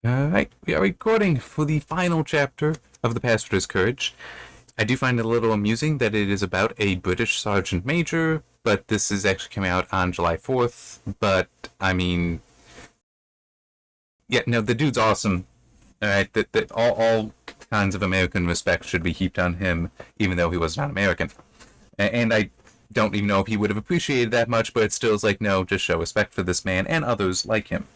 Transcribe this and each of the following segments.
Alright, we are recording for the final chapter of The Pastor's Courage. I do find it a little amusing that it is about a British Sergeant Major, but this is actually coming out on July 4th. But, I mean, yeah, no, the dude's awesome. Alright, that all kinds of American respect should be heaped on him, even though he was not American. And I don't even know if he would have appreciated that much, but it still is like, no, just show respect for this man and others like him.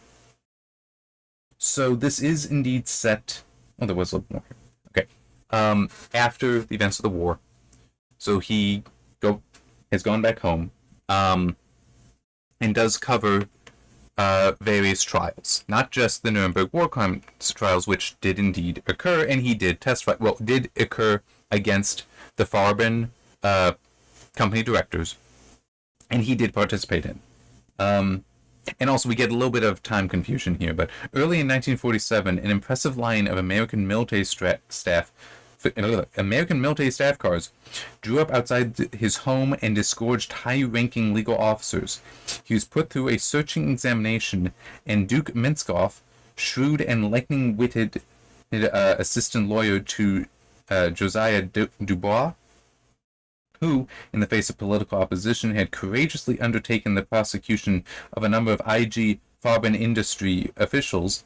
So this is indeed set. Oh, there was a little more here. Okay. After the events of the war, so he has gone back home, and does cover various trials, not just the Nuremberg war crimes trials, which did indeed occur, and he did testify. Well, did occur against the Farben company directors, and he did participate in. And also, we get a little bit of time confusion here, but early in 1947, an impressive line of American military staff cars drew up outside his home and disgorged high-ranking legal officers. He was put through a searching examination, and Duke Minskoff, shrewd and lightning-witted assistant lawyer to Josiah Dubois, who, in the face of political opposition, had courageously undertaken the prosecution of a number of IG Farben industry officials,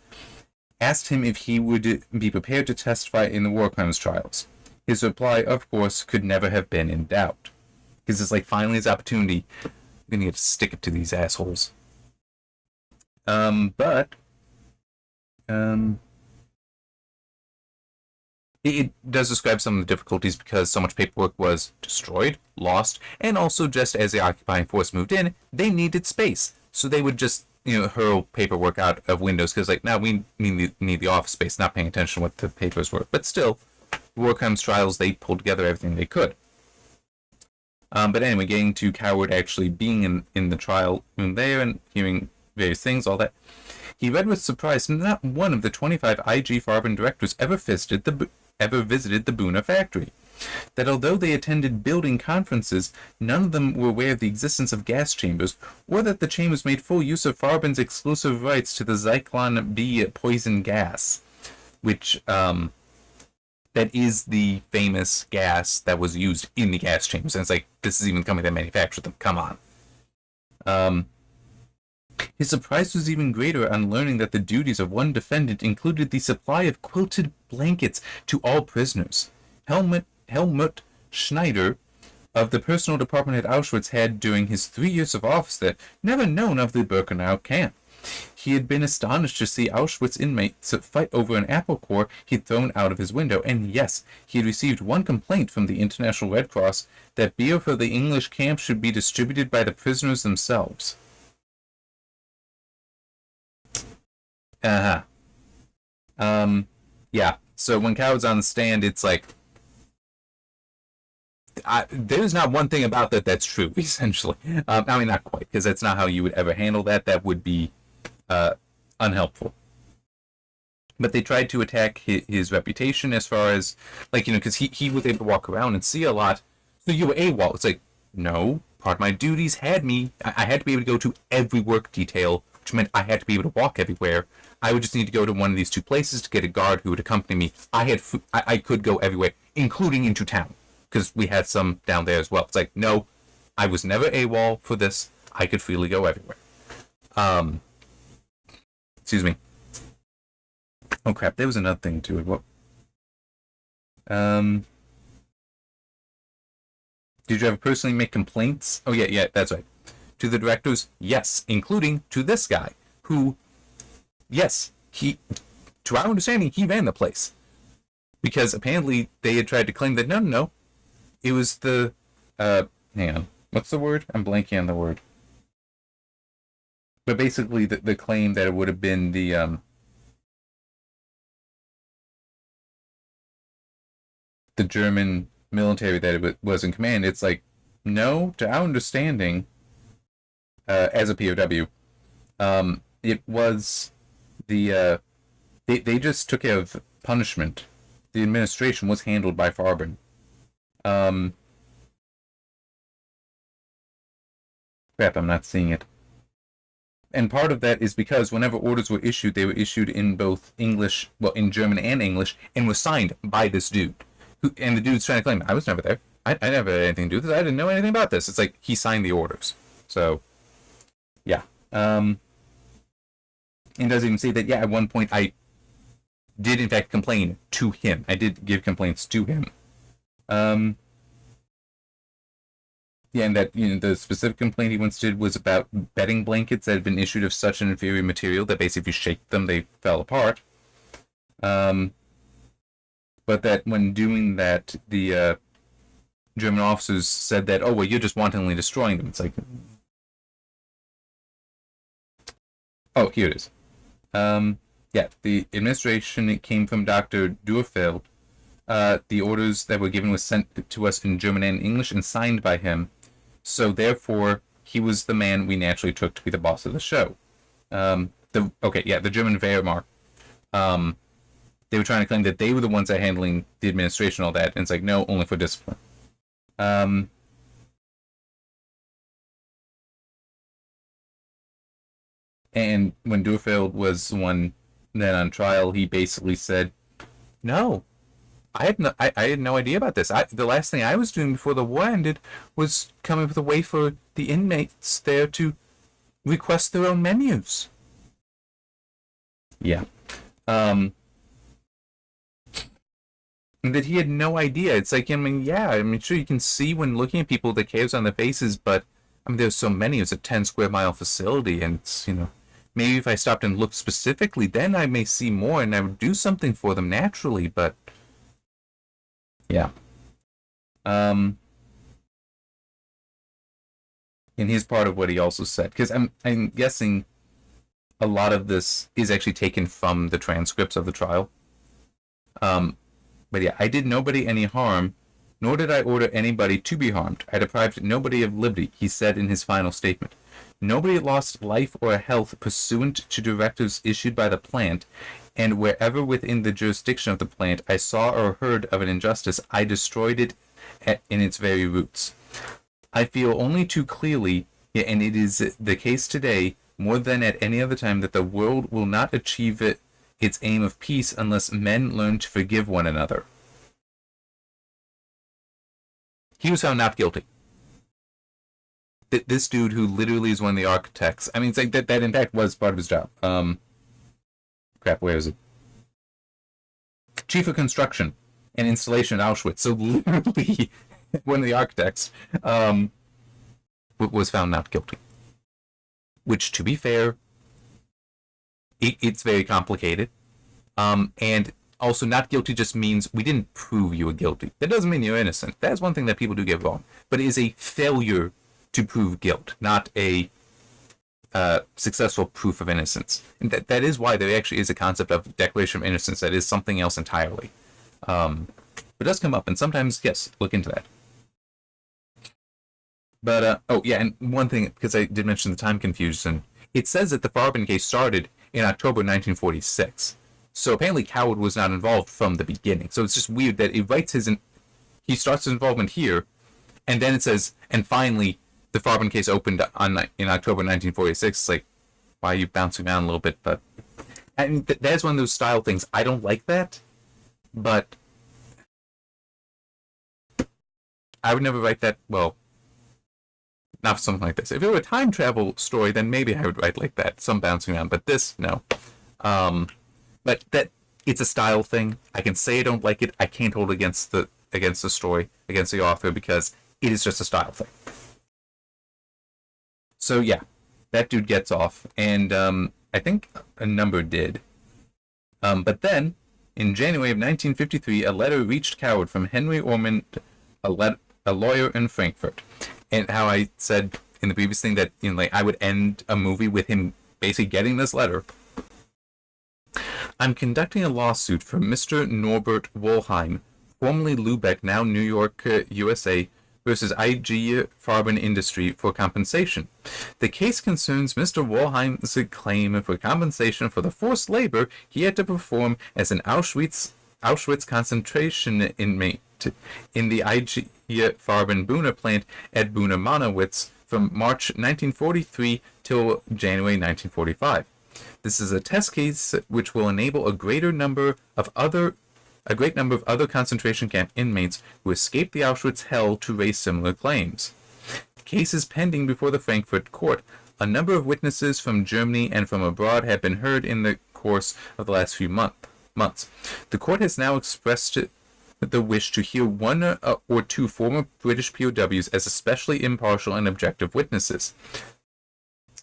asked him if he would be prepared to testify in the war crimes trials. His reply, of course, could never have been in doubt. Because it's like, finally his opportunity. I'm gonna get to stick it to these assholes. It does describe some of the difficulties because so much paperwork was destroyed, lost, and also just as the occupying force moved in, they needed space. So they would just, hurl paperwork out of windows because, like, now we need the office space, not paying attention to what the papers were. But still, war crimes trials, they pulled together everything they could. But anyway, getting to Coward actually being in the trial room there and hearing various things, all that. He read with surprise not one of the 25 IG Farben directors ever visited the Buna factory. That although they attended building conferences, none of them were aware of the existence of gas chambers, or that the chambers made full use of Farben's exclusive rights to the Zyklon B poison gas, which, that is the famous gas that was used in the gas chambers. And it's like, this is even the company that manufactured them. Come on. His surprise was even greater on learning that the duties of one defendant included the supply of quilted blankets to all prisoners. Helmut Schneider of the personal department at Auschwitz had, during his 3 years of office there, never known of the Birkenau camp. He had been astonished to see Auschwitz inmates fight over an apple core he'd thrown out of his window, and yes, he had received one complaint from the International Red Cross that beer for the English camp should be distributed by the prisoners themselves. Yeah. So when Coward's on the stand, it's like, there's not one thing about that that's true, essentially. I mean, not quite, because that's not how you would ever handle that. That would be unhelpful. But they tried to attack his reputation as far as, like, because he was able to walk around and see a lot. So you were AWOL. It's like, no, part of my duties had me. I had to be able to go to every work detail, which meant I had to be able to walk everywhere. I would just need to go to one of these two places to get a guard who would accompany me. I could go everywhere, including into town, because we had some down there as well. It's like, no, I was never AWOL for this. I could freely go everywhere. Excuse me. Oh crap, there was another thing to it. What? Did you ever personally make complaints? Oh yeah, that's right. To the directors, yes, including to this guy, who, yes, to our understanding, he ran the place. Because apparently they had tried to claim that, no, it was the, hang on, what's the word? I'm blanking on the word. But basically the claim that it would have been the German military that it was in command, it's like, no, to our understanding, as a POW, it was the, they just took care of punishment. The administration was handled by Farben. Crap, I'm not seeing it. And part of that is because whenever orders were issued, they were issued in both English, well, in German and English, and were signed by this dude. And the dude's trying to claim, I was never there. I never had anything to do with this. I didn't know anything about this. It's like he signed the orders. So, yeah. And does even say that, yeah, at one point I did in fact complain to him. I did give complaints to him. Yeah, and that, the specific complaint he once did was about bedding blankets that had been issued of such an inferior material that basically if you shake them, they fell apart. But that when doing that, the German officers said that, oh, well, you're just wantonly destroying them. It's like, oh, here it is. Yeah, the administration, it came from Dr. Durfeld. The orders that were given was sent to us in German and English and signed by him. So therefore, he was the man we naturally took to be the boss of the show. The German Wehrmacht. They were trying to claim that they were the ones that were handling the administration and all that, and it's like, no, only for discipline. And when Durfeld was the one then on trial, he basically said, no, I had no idea about this. The last thing I was doing before the war ended was coming up with a way for the inmates there to request their own menus. Yeah. And that he had no idea. It's like, sure, you can see when looking at people the chaos on their faces, but there's so many. It's a 10 square mile facility, and it's, maybe if I stopped and looked specifically, then I may see more and I would do something for them naturally, but yeah. And here's part of what he also said, because I'm guessing a lot of this is actually taken from the transcripts of the trial. But yeah, I did nobody any harm, nor did I order anybody to be harmed. I deprived nobody of liberty, he said in his final statement. Nobody lost life or health pursuant to directives issued by the plant, and wherever within the jurisdiction of the plant I saw or heard of an injustice, I destroyed it in its very roots. I feel only too clearly, and it is the case today more than at any other time, that the world will not achieve its aim of peace unless men learn to forgive one another. He was found not guilty. This dude who literally is one of the architects, it's like that in fact was part of his job. Where is it? Chief of Construction and Installation at Auschwitz. So literally one of the architects was found not guilty. Which, to be fair, it's very complicated. And also, not guilty just means we didn't prove you were guilty. That doesn't mean you're innocent. That's one thing that people do get wrong. But it is a failure to prove guilt, not a successful proof of innocence. And that is why there actually is a concept of declaration of innocence that is something else entirely. But it does come up, and sometimes, yes, look into that. But, and one thing, because I did mention the time confusion, it says that the Farben case started in October 1946. So apparently Coward was not involved from the beginning. So it's just weird that it writes he starts his involvement here, and then it says, and finally, the Farben case opened in October 1946. It's like, why are you bouncing around a little bit? But that's one of those style things. I don't like that, but I would never write that. Well, not for something like this. If it were a time travel story, then maybe I would write like that, some bouncing around. But this, no. But that it's a style thing. I can say I don't like it. I can't hold against the story, against the author, because it is just a style thing. So yeah, that dude gets off, and I think a number did. But then, in January of 1953, a letter reached Coward from Henry Ormond, a lawyer in Frankfurt. And how I said in the previous thing that I would end a movie with him basically getting this letter. I'm conducting a lawsuit for Mr. Norbert Wollheim, formerly Lubeck, now New York, USA, versus IG Farben Industry for compensation. The case concerns Mr. Wollheim's claim for compensation for the forced labor he had to perform as an Auschwitz concentration inmate in the IG Farben Buna plant at Buna Monowitz from March 1943 till January 1945. This is a test case which will enable a great number of other concentration camp inmates who escaped the Auschwitz hell to raise similar claims. The case is pending before the Frankfurt court. A number of witnesses from Germany and from abroad have been heard in the course of the last few months. The court has now expressed the wish to hear one or two former British POWs as especially impartial and objective witnesses.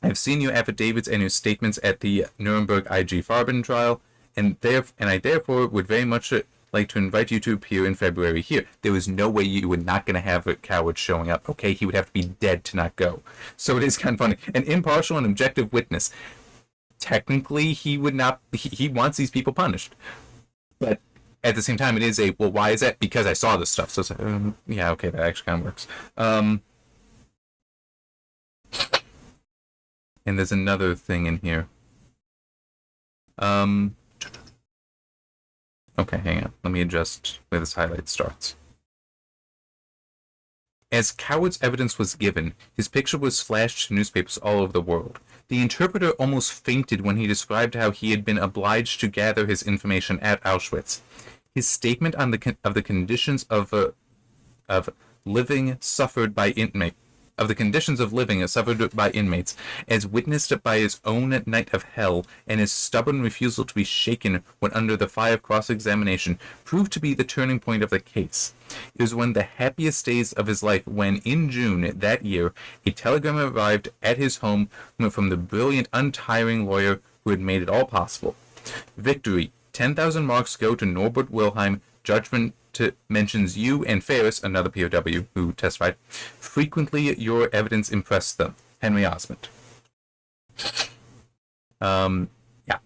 I've seen your affidavits and your statements at the Nuremberg IG Farben trial, and I therefore would very much like to invite you to appear in February here. There was no way you were not going to have a coward showing up. Okay, he would have to be dead to not go. So it is kind of funny. An impartial and objective witness. Technically, he would not. He wants these people punished, but at the same time, it is well, why is that? Because I saw this stuff. So it's like, yeah, okay, that actually kind of works. And there's another thing in here. Okay, hang on. Let me adjust where this highlight starts. As Coward's evidence was given, his picture was flashed to newspapers all over the world. The interpreter almost fainted when he described how he had been obliged to gather his information at Auschwitz. His statement on the conditions of living suffered by inmates, as witnessed by his own night of hell, and his stubborn refusal to be shaken when under the fire of cross-examination, proved to be the turning point of the case. It was one of the happiest days of his life when, in June that year, a telegram arrived at his home from the brilliant, untiring lawyer who had made it all possible. Victory. 10,000 marks go to Norbert Wilhelm. Judgment mentions you and Ferris, another POW who testified. Frequently, your evidence impressed them. Henry Osmond. Yeah.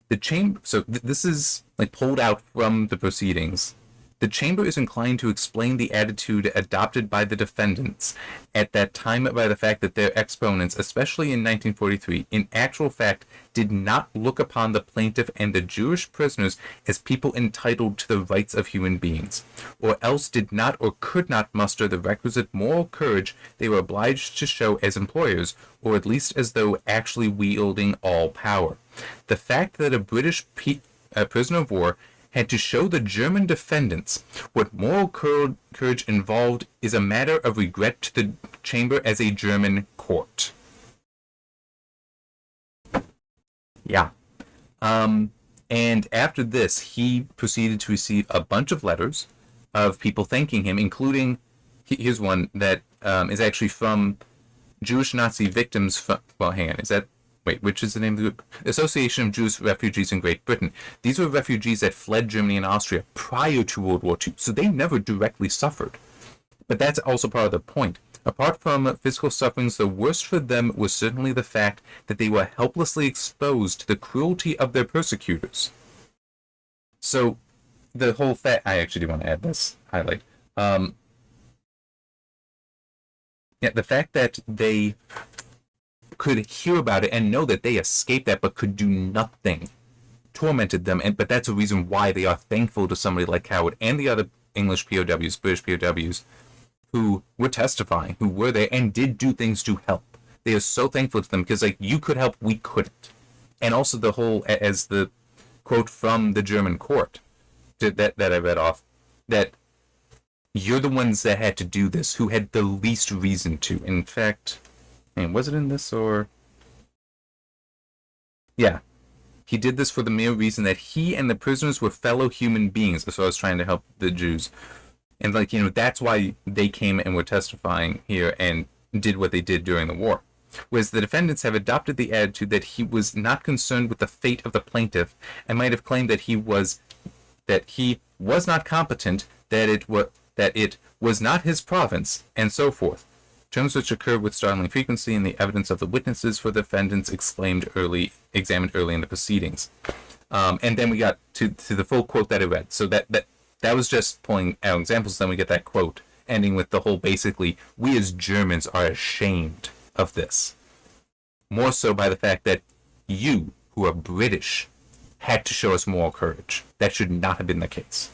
The chamber. So this is like pulled out from the proceedings. The chamber is inclined to explain the attitude adopted by the defendants at that time by the fact that their exponents, especially in 1943, in actual fact did not look upon the plaintiff and the Jewish prisoners as people entitled to the rights of human beings, or else did not or could not muster the requisite moral courage they were obliged to show as employers, or at least as though actually wielding all power. The fact that a British prisoner of war had to show the German defendants what moral courage involved is a matter of regret to the chamber as a German court. Yeah. And after this, he proceeded to receive a bunch of letters of people thanking him, including, here's one that is actually from Jewish Nazi victims from, well, hang on, which is the name of the group? Association of Jewish Refugees in Great Britain. These were refugees that fled Germany and Austria prior to World War II, so they never directly suffered. But that's also part of the point. Apart from physical sufferings, the worst for them was certainly the fact that they were helplessly exposed to the cruelty of their persecutors. So, the whole fact... I actually do want to add this highlight. The fact that they could hear about it and know that they escaped that but could do nothing tormented them, but that's a reason why they are thankful to somebody like Coward and the other English POWs, British POWs, who were testifying, who were there and did do things to help. They are so thankful to them because, like, you could help, we couldn't. And also the whole, as the quote from the German court that I read off, that you're the ones that had to do this, who had the least reason to. In fact, and was it in this or... Yeah. He did this for the mere reason that he and the prisoners were fellow human beings. So I was trying to help the Jews. And, like, you know, that's why they came and were testifying here and did what they did during the war. Whereas the defendants have adopted the attitude that he was not concerned with the fate of the plaintiff and might have claimed that he was not competent, that it was not his province, and so forth. Terms which occur with startling frequency in the evidence of the witnesses for the defendants examined early in the proceedings. And then we got to the full quote that I read. So that was just pulling out examples. Then we get that quote ending with the whole basically, we as Germans are ashamed of this. More so by the fact that you, who are British, had to show us moral courage. That should not have been the case.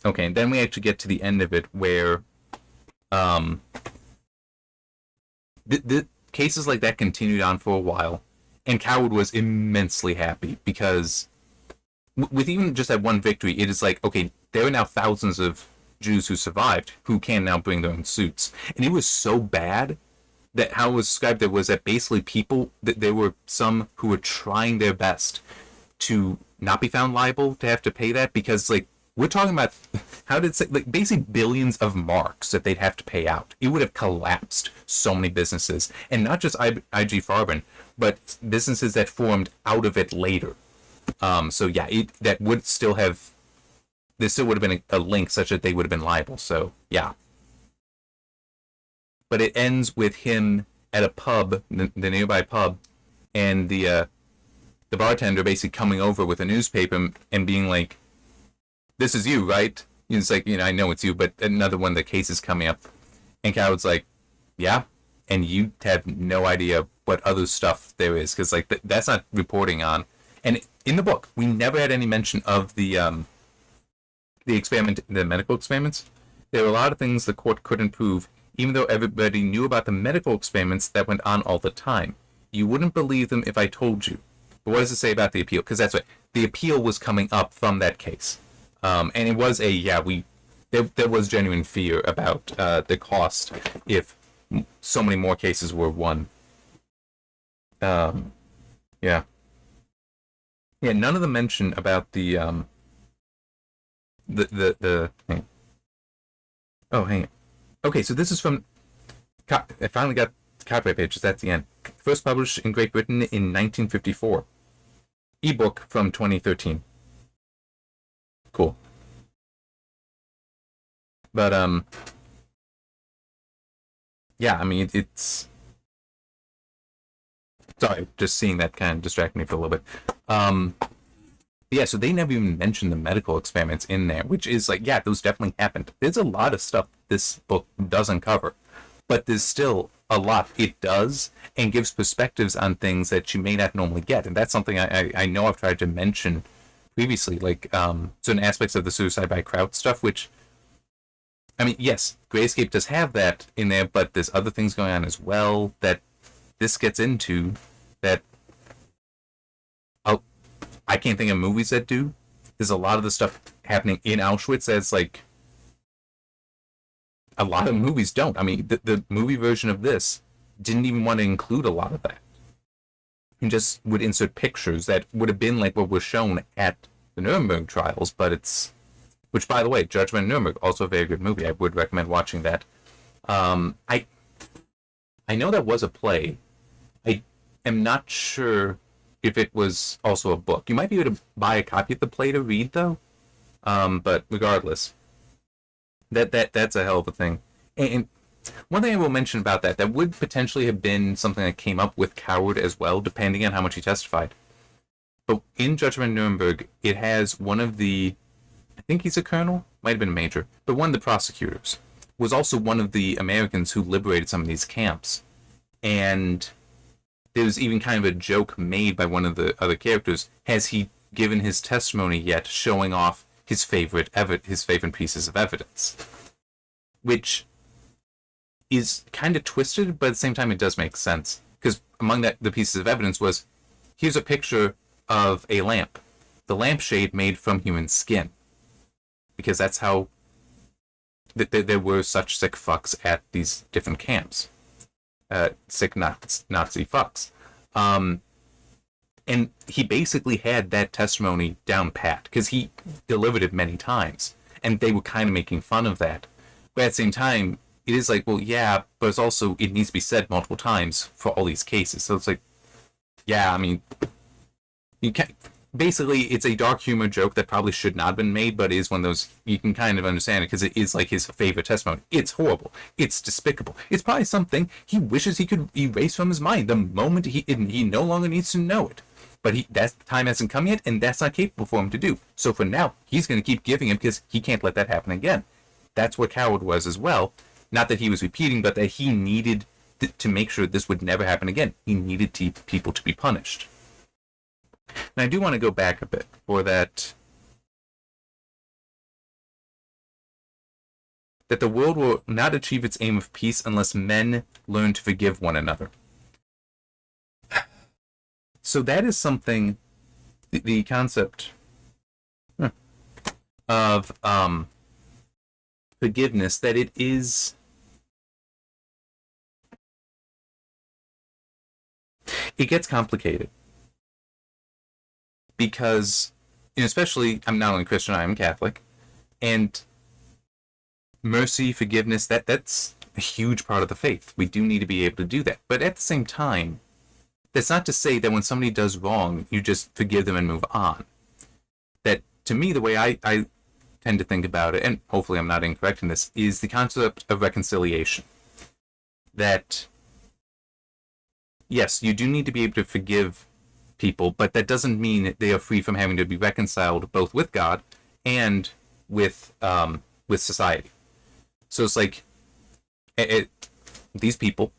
Okay, and then we actually get to the end of it where um, the cases like that continued on for a while, and Coward was immensely happy because with even just that one victory, it is like, okay, there are now thousands of Jews who survived who can now bring their own suits. And it was so bad that how it was described there was that basically people, that there were some who were trying their best to not be found liable to have to pay that because, like, we're talking about how did it say, like, basically billions of marks that they'd have to pay out. It would have collapsed so many businesses, and not just IG Farben, but businesses that formed out of it later. So yeah, that would still have, there still would have been a link such that they would have been liable. So yeah, but it ends with him at a pub, the nearby pub, and the bartender basically coming over with a newspaper and being like, "This is you, right?" It's like, I know it's you, but another one of the cases coming up, and Coward's like, "Yeah," and you have no idea what other stuff there is because like that's not reporting on. And in the book, we never had any mention of the experiment, the medical experiments. There were a lot of things the court couldn't prove, even though everybody knew about the medical experiments that went on all the time. You wouldn't believe them if I told you. But what does it say about the appeal? Because that's what the appeal was coming up from that case, and it was there was genuine fear about the cost if so many more cases were won. Yeah, yeah. None of them mention about the oh, hang on. Okay, so this is from. I finally got the copyright pages. That's the end. First published in Great Britain in 1954. Ebook from 2013. Cool. But yeah. I mean, it's. Sorry, just seeing that kind of distracted me for a little bit. Yeah, so they never even mentioned the medical experiments in there, which is like, yeah, those definitely happened. There's a lot of stuff this book doesn't cover, but there's still a lot it does and gives perspectives on things that you may not normally get. And that's something I know I've tried to mention previously, like certain aspects of the suicide by crowd stuff, which, I mean, yes, Grayscape does have that in there, but there's other things going on as well that this gets into that I can't think of movies that do. There's a lot of the stuff happening in Auschwitz that's like a lot of movies don't. I mean, the movie version of this didn't even want to include a lot of that. And just would insert pictures that would have been like what was shown at the Nuremberg trials, but it's, which by the way, Judgment Nuremberg, also a very good movie. I would recommend watching that. I know that was a play. I am not sure if it was also a book. You might be able to buy a copy of the play to read though. But regardless, that's a hell of a thing. And one thing I will mention about that would potentially have been something that came up with Coward as well, depending on how much he testified. But in Judgment Nuremberg, it has one of the, I think he's a colonel, might have been a major, but one of the prosecutors was also one of the Americans who liberated some of these camps. And there was even kind of a joke made by one of the other characters. Has he given his testimony yet, showing off his favorite pieces of evidence? Which is kind of twisted, but at the same time it does make sense. Because among the pieces of evidence was, here's a picture of a lamp. The lampshade made from human skin. Because that's how there were such sick fucks at these different camps. Sick Nazi fucks. And he basically had that testimony down pat because he delivered it many times, and they were kind of making fun of that. But at the same time, it is like, well, yeah, but it's also, it needs to be said multiple times for all these cases. So it's like, yeah, I mean, you can't. Basically, it's a dark humor joke that probably should not have been made, but is one of those, you can kind of understand it because it is like his favorite testimony. It's horrible. It's despicable. It's probably something he wishes he could erase from his mind the moment he no longer needs to know it. But that time hasn't come yet, and that's not capable for him to do. So for now, he's going to keep giving him because he can't let that happen again. That's what Coward was as well. Not that he was repeating, but that he needed to make sure this would never happen again. He needed people to be punished. And I do want to go back a bit for that. that the world will not achieve its aim of peace unless men learn to forgive one another. So that is something, the concept of forgiveness, that it gets complicated. Because, especially, I'm not only Christian, I'm Catholic, and mercy, forgiveness, that's a huge part of the faith. We do need to be able to do that. But at the same time, that's not to say that when somebody does wrong, you just forgive them and move on. That, to me, the way I tend to think about it, and hopefully I'm not incorrect in this, is the concept of reconciliation. That, yes, you do need to be able to forgive people, but that doesn't mean they are free from having to be reconciled both with God and with society. So it's like these people,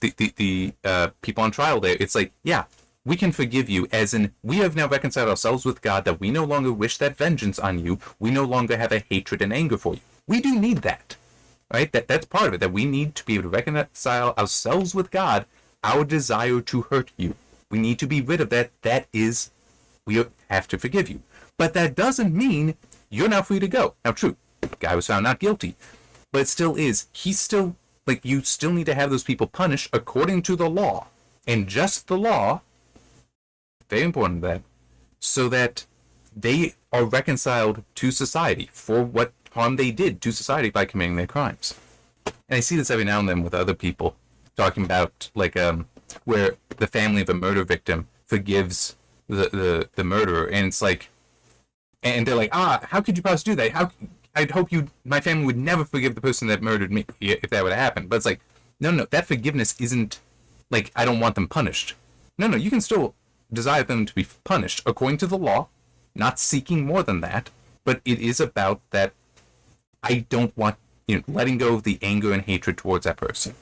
the people on trial there, it's like, yeah, we can forgive you, as in we have now reconciled ourselves with God, that we no longer wish that vengeance on you. We no longer have a hatred and anger for you. We do need that, right? That's part of it, that we need to be able to reconcile ourselves with God, our desire to hurt you. We need to be rid of that. That is, we have to forgive you. But that doesn't mean you're now free to go. Now, true, the guy was found not guilty, but it still is. He's still, like, you still need to have those people punished according to the law, and just the law, very important that, so that they are reconciled to society for what harm they did to society by committing their crimes. And I see this every now and then with other people talking about, like, where the family of a murder victim forgives the murderer, and it's like, and they're like, how could you possibly do that? I'd hope my family would never forgive the person that murdered me if that would happen. But it's like, no, that forgiveness isn't like, I don't want them punished. No, you can still desire them to be punished according to the law, not seeking more than that, but it is about that I don't want, letting go of the anger and hatred towards that person.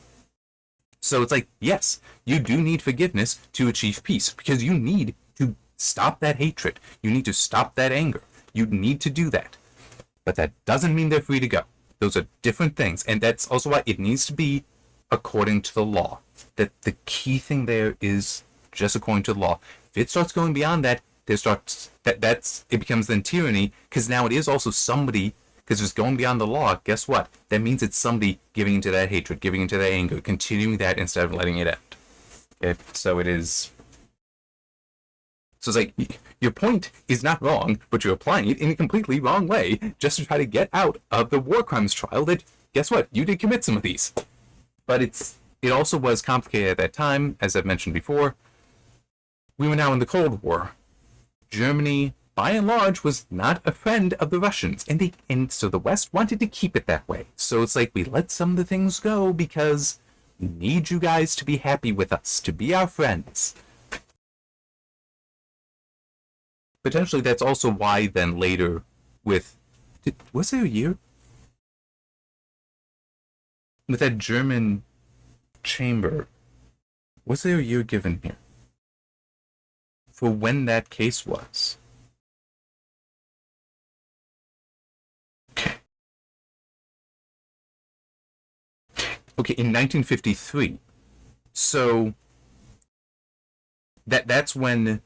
So it's like, yes, you do need forgiveness to achieve peace, because you need to stop that hatred. You need to stop that anger. You need to do that. But that doesn't mean they're free to go. Those are different things. And that's also why it needs to be according to the law. That the key thing there is just according to the law. If it starts going beyond that, it becomes then tyranny, because now it is also somebody, because it's going beyond the law. Guess what? That means it's somebody giving into that hatred, giving into that anger, continuing that instead of letting it end. Okay? So it is. So it's like, your point is not wrong, but you're applying it in a completely wrong way just to try to get out of the war crimes trial that, guess what? You did commit some of these. But it also was complicated at that time, as I've mentioned before. We were now in the Cold War. Germany, by and large, was not a friend of the Russians, and so the West wanted to keep it that way. So it's like, we let some of the things go because we need you guys to be happy with us, to be our friends. Potentially, that's also why then later was there a year? With that German chamber, was there a year given here? For when that case was? Okay, in 1953. So that's when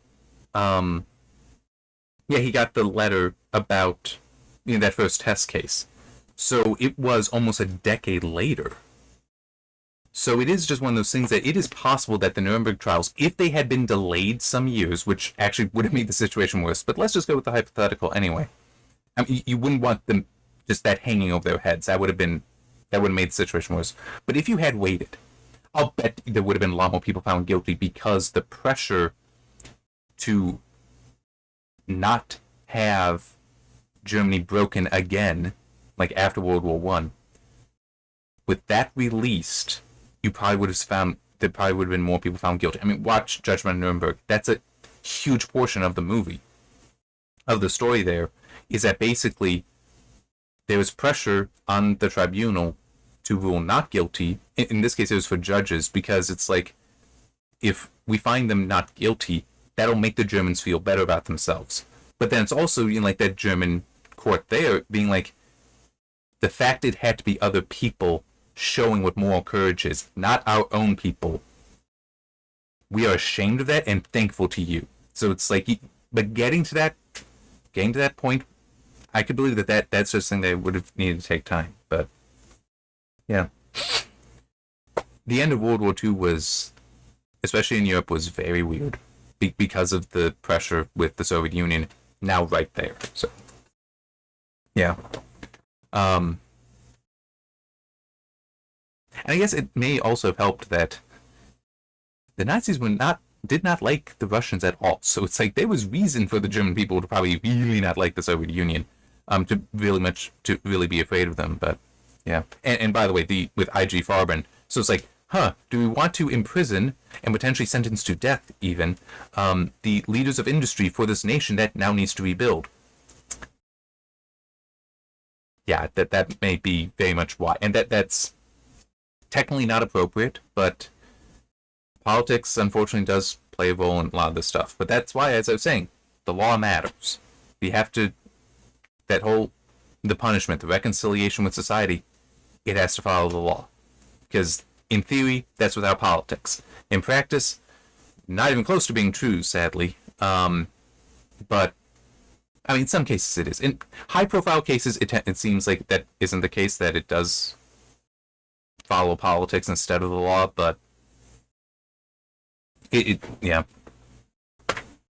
he got the letter about that first test case. So it was almost a decade later. So it is just one of those things that it is possible that the Nuremberg trials, if they had been delayed some years, which actually would have made the situation worse, but let's just go with the hypothetical anyway. I mean, you wouldn't want them just that hanging over their heads. That would have made the situation worse. But if you had waited, I'll bet there would have been a lot more people found guilty, because the pressure to not have Germany broken again, like after World War I, with that released, there probably would have been more people found guilty. I mean, watch Judgment of Nuremberg. That's a huge portion of the movie, of the story there, is that basically there was pressure on the tribunal to rule not guilty. In this case, it was for judges, because it's like, if we find them not guilty, that'll make the Germans feel better about themselves. But then it's also, like, that German court there being like, The fact it had to be other people showing what moral courage is, not our own people. We are ashamed of that and thankful to you. So it's like, but getting to that point, I could believe that's just something that would have needed to take time. But yeah, the end of World War II was, especially in Europe, was very weird because of the pressure with the Soviet Union now right there. So yeah, and I guess it may also have helped that the Nazis did not like the Russians at all. So it's like there was reason for the German people to probably really not like the Soviet Union, to really be afraid of them. But yeah, and by the way, with I.G. Farben, so it's like, do we want to imprison and potentially sentence to death even the leaders of industry for this nation that now needs to rebuild? Yeah, that may be very much why, and that's technically not appropriate, but politics unfortunately does play a role in a lot of this stuff. But that's why, as I was saying, the law matters. We have to, the punishment, the reconciliation with society, it has to follow the law. Because in theory, that's without politics. In practice, not even close to being true, sadly. But I mean, in some cases it is. In high-profile cases, it seems like that isn't the case, that it does follow politics instead of the law, but yeah.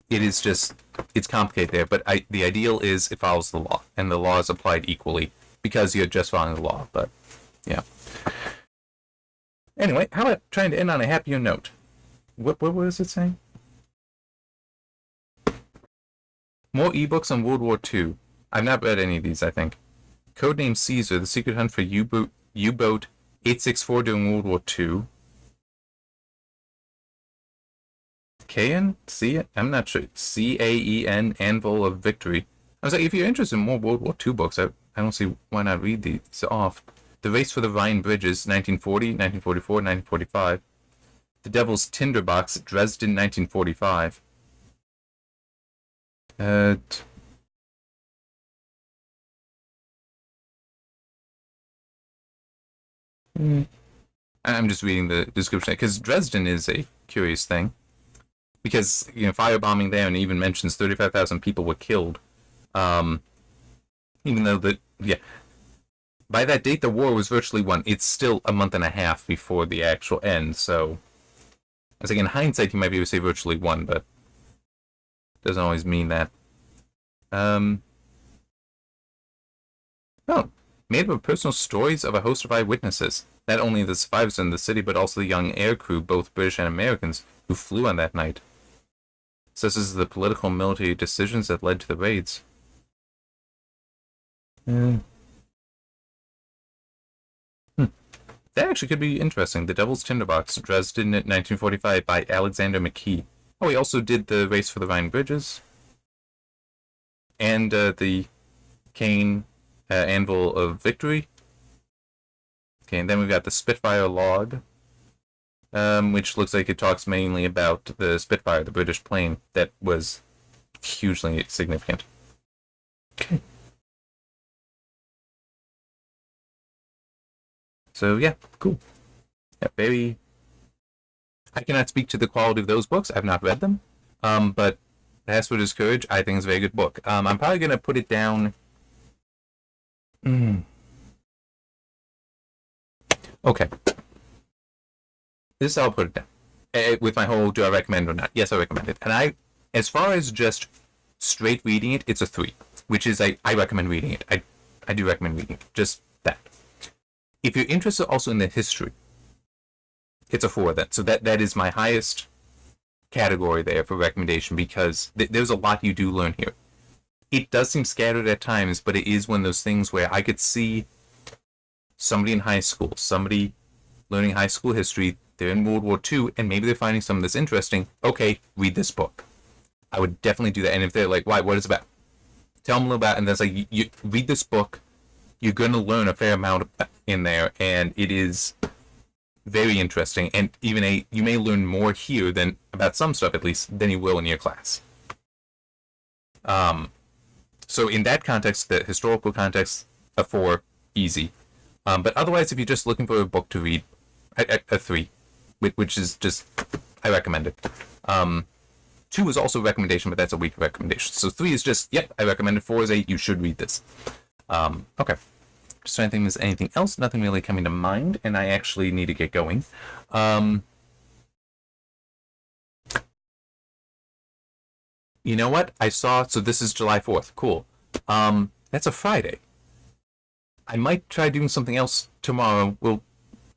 It is just, it's complicated there, but the ideal is it follows the law, and the law is applied equally, because you're just following the law, but yeah. Anyway, how about trying to end on a happier note? What was it saying? More ebooks on World War II. I've not read any of these, I think. Codename Caesar, The Secret Hunt for U-Boat 864 during World War II. Caen? I'm not sure. Caen, Anvil of Victory. I was like, if you're interested in more World War II books, I don't see why not read these off. The Race for the Rhine Bridges, 1940, 1944, 1945. The Devil's Tinderbox, Dresden, 1945. I'm just reading the description, because Dresden is a curious thing. Because, firebombing there, and even mentions 35,000 people were killed. Even though by that date the war was virtually won. It's still a month and a half before the actual end, so I was like, in hindsight you might be able to say virtually won, but it doesn't always mean that. Made up of personal stories of a host of eyewitnesses. Not only the survivors in the city, but also the young air crew, both British and Americans, who flew on that night. Assesses the political and military decisions that led to the raids. That actually could be interesting. The Devil's Tinderbox, Dresden, 1945, by Alexander McKee. Oh, he also did The Race for the Rhine Bridges. And the Caen Anvil of Victory. Okay, and then we've got the Spitfire Log, which looks like it talks mainly about the Spitfire, the British plane that was hugely significant. Okay. So yeah, cool. Yeah, very. I cannot speak to the quality of those books. I've not read them. But Password is Courage, I think, is a very good book. I'm probably gonna put it down. Okay. This is how I'll put it down. With my whole, do I recommend or not? Yes, I recommend it. And as far as just straight reading it, it's a 3. Which is, I recommend reading it. I do recommend reading it. Just that. If you're interested also in the history, it's a 4 then. So that is my highest category there for recommendation, because there's a lot you do learn here. It does seem scattered at times, but it is one of those things where I could see somebody in high school, somebody learning high school history, they're in World War II, and maybe they're finding some of this interesting. Okay, read this book. I would definitely do that. And if they're like, why, what is it about? Tell them a little about it, and then it's like, you read this book, you're going to learn a fair amount in there, and it is very interesting, and even you may learn more here than, about some stuff at least, than you will in your class. So in that context, the historical context, a 4, easy. But otherwise, if you're just looking for a book to read, a 3, which is just, I recommend it. 2 is also a recommendation, but that's a weak recommendation. So 3 is just, yep, I recommend it. 4 is you should read this. Okay. Just trying to think if there's anything else. Nothing really coming to mind, and I actually need to get going. You know what? So this is July 4th. Cool. That's a Friday. I might try doing something else tomorrow.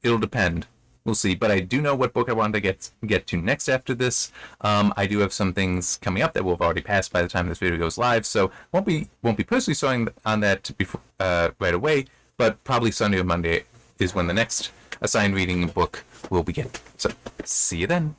It'll depend. We'll see. But I do know what book I want to get to next after this. I do have some things coming up that will have already passed by the time this video goes live, so won't be personally starting on that before right away. But probably Sunday or Monday is when the next assigned reading book will begin. So see you then.